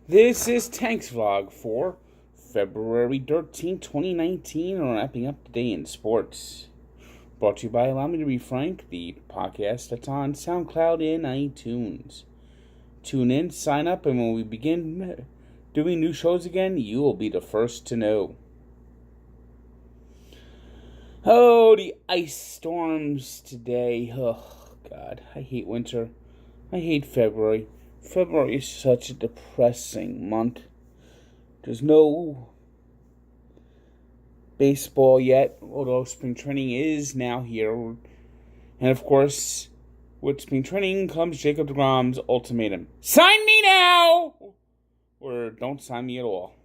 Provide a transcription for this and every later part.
This is Tank's Vlog for February 13th, 2019, wrapping up the day in sports. Brought to you by Allow Me to Be Frank, the podcast that's on SoundCloud and iTunes. Tune in, sign up, and when we begin doing new shows again, you will be the first to know. Oh, the ice storms today. Oh, God, I hate winter. I hate February. February is such a depressing month. There's no baseball yet, although spring training is now here. And of course, with spring training comes Jacob deGrom's ultimatum. Sign me now! Or don't sign me at all.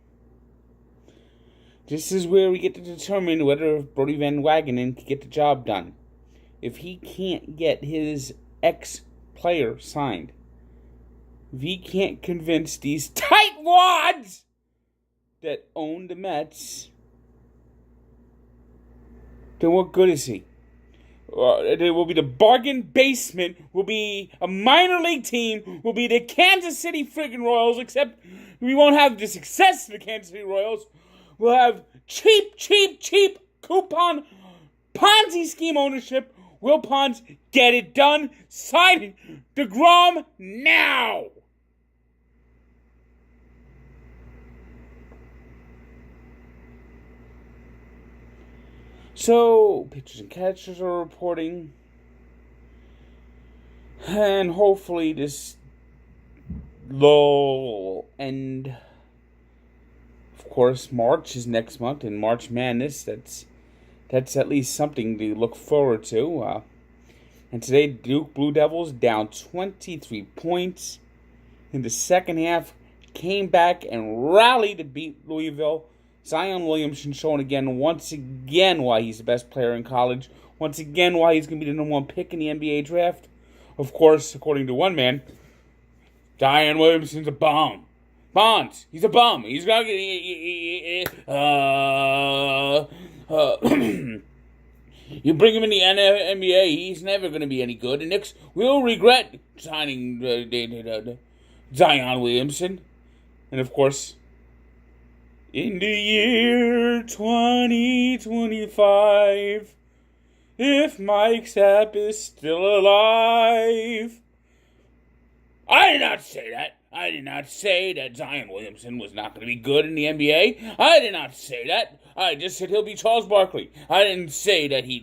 This is where we get to determine whether Brodie Van Wagenen can get the job done. If he can't get his ex-player signed, if he can't convince these tightwads that own the Mets, then what good is he? It will be the bargain basement, will be a minor league team, will be the Kansas City friggin' Royals, except we won't have the success of the Kansas City Royals. We'll have cheap coupon Ponzi scheme ownership. Will Ponds get it done? Sign deGrom now! So, pitchers and catchers are reporting. And hopefully this lull end. Of course, March is next month, and March Madness, that's at least something to look forward to. And today, Duke Blue Devils down 23 points in the second half, came back and rallied to beat Louisville. Zion Williamson showing once again why he's the best player in college. Once again why he's going to be the number one pick in the NBA draft. Of course, according to one man, Zion Williamson's a bum. Bonds, he's a bum. He's got you bring him in the NBA, he's never going to be any good. The Knicks will regret signing Zion Williamson. And of course, in the year 2025, if Mike Sapp is still alive. I did not say that. I did not say that Zion Williamson was not going to be good in the NBA. I did not say that. I just said he'll be Charles Barkley. I didn't say that he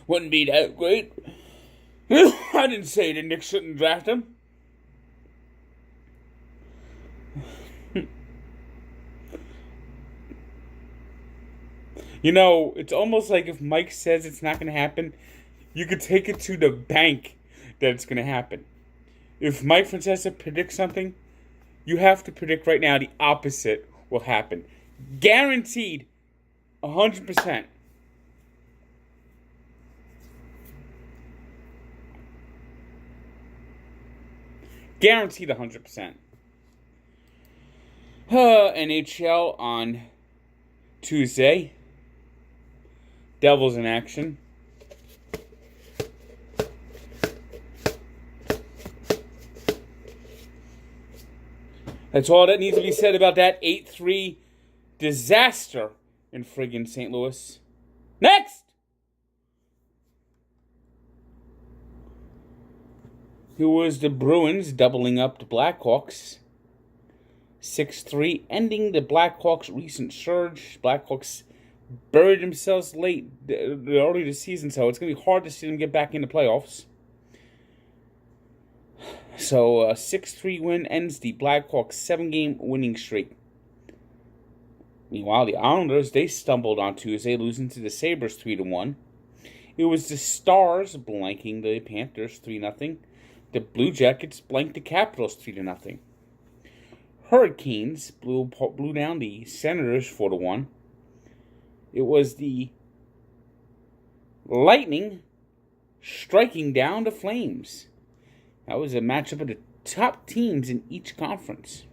wouldn't be that great. I didn't say the Knicks shouldn't draft him. You know, it's almost like if Mike says it's not going to happen, you could take it to the bank that it's going to happen. If Mike Francesa predicts something, you have to predict right now the opposite will happen. Guaranteed, 100%. Guaranteed 100%. NHL on Tuesday. Devils in action. That's all that needs to be said about that 8-3 disaster in friggin' St. Louis. Next! It was the Bruins doubling up the Blackhawks. 6-3, ending the Blackhawks' recent surge. Blackhawks buried themselves late early this season, so it's going to be hard to see them get back in the playoffs. So a 6-3 win ends the Blackhawks' 7-game winning streak. Meanwhile, the Islanders, they stumbled on Tuesday, losing to the Sabres 3-1. It was the Stars blanking the Panthers 3-0. The Blue Jackets blanked the Capitals 3-0. Hurricanes blew down the Senators 4-1. It was the Lightning striking down the Flames. That was a matchup of the top teams in each conference.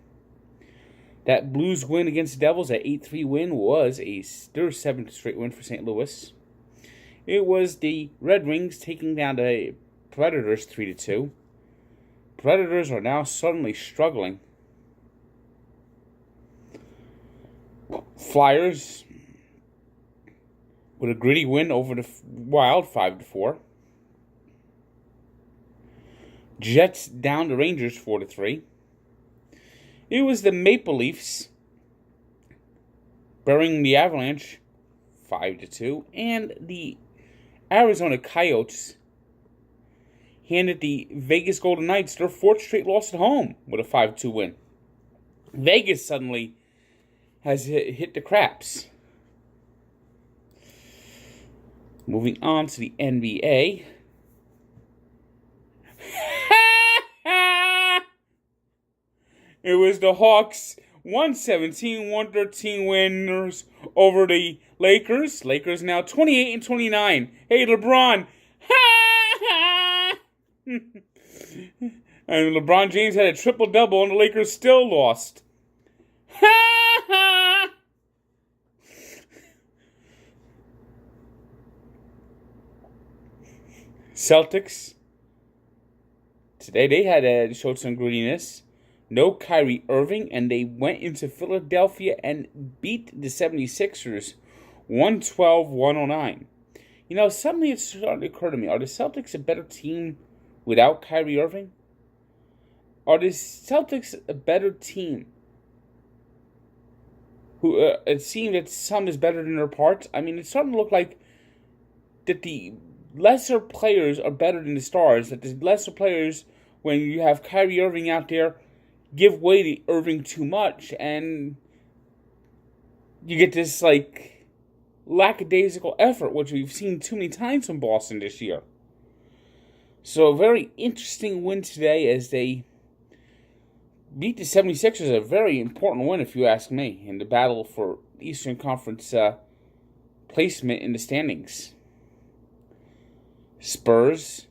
That Blues win against the Devils, that 8-3 win, was their 7th straight win for St. Louis. It was the Red Wings taking down the Predators 3-2. Predators are now suddenly struggling. Flyers with a gritty win over the Wild, 5-4. Jets down the Rangers 4-3. It was the Maple Leafs burying the Avalanche 5-2, and the Arizona Coyotes handed the Vegas Golden Knights their fourth straight loss at home with a 5-2 win. Vegas suddenly has hit the craps. Moving on to the NBA. It was the Hawks 117-113 winners over the Lakers. Lakers now 28-29. Hey, LeBron. And LeBron James had a triple-double, and the Lakers still lost. Celtics. Today they had showed some grittiness. No Kyrie Irving, and they went into Philadelphia and beat the 76ers 112-109. You know, suddenly it's starting to occur to me, are the Celtics a better team without Kyrie Irving? Are the Celtics a better team who it seems that some is better than their parts? I mean, it's starting to look like that the lesser players are better than the stars, that the lesser players, when you have Kyrie Irving out there, give way to Irving too much, and you get this, like, lackadaisical effort, which we've seen too many times from Boston this year. So, a very interesting win today as they beat the 76ers, a very important win, if you ask me, in the battle for Eastern Conference placement in the standings. Spurs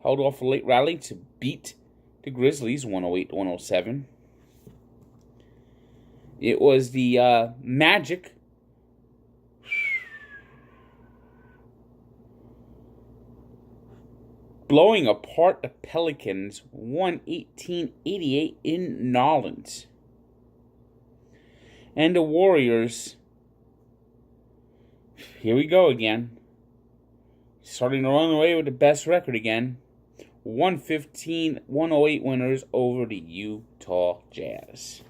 held off a late rally to beat the Grizzlies 108-107. It was the Magic blowing apart the Pelicans 118-88 in Nolens. And the Warriors, here we go again, starting to run away with the best record again. 115-108 winners over the Utah Jazz.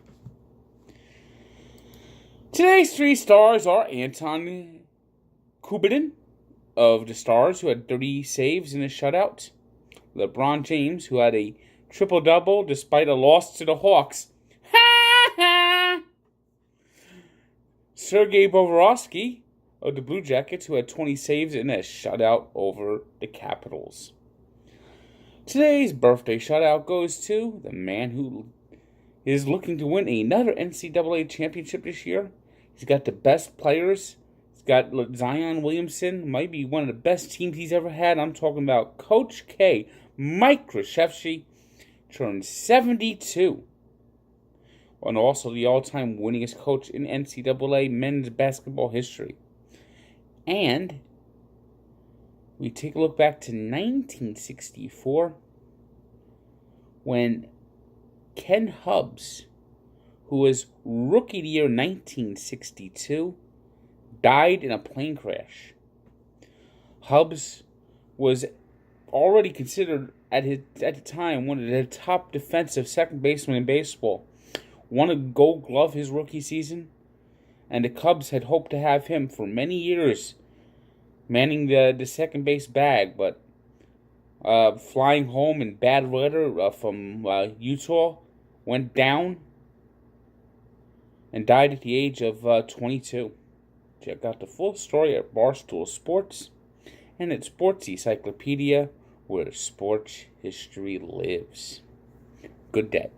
Today's three stars are Anton Kubinin of the Stars, who had 30 saves in a shutout. LeBron James, who had a triple-double despite a loss to the Hawks. Sergei Bobrovsky of the Blue Jackets, who had 20 saves in a shutout over the Capitals. Today's birthday shutout goes to the man who is looking to win another NCAA championship this year. He's got the best players. He's got Zion Williamson, might be one of the best teams he's ever had. I'm talking about Coach K, Mike Krzyzewski, turned 72. And also the all-time winningest coach in NCAA men's basketball history. And we take a look back to 1964 when Ken Hubbs, who was Rookie of the Year 1962, died in a plane crash. Hubbs was already considered at the time one of the top defensive second basemen in baseball. Won a Gold Glove his rookie season, and the Cubs had hoped to have him for many years manning the second base bag, but flying home in bad weather from Utah, went down and died at the age of 22. Check out the full story at Barstool Sports and at Sports Encyclopedia, where sports history lives. Good day.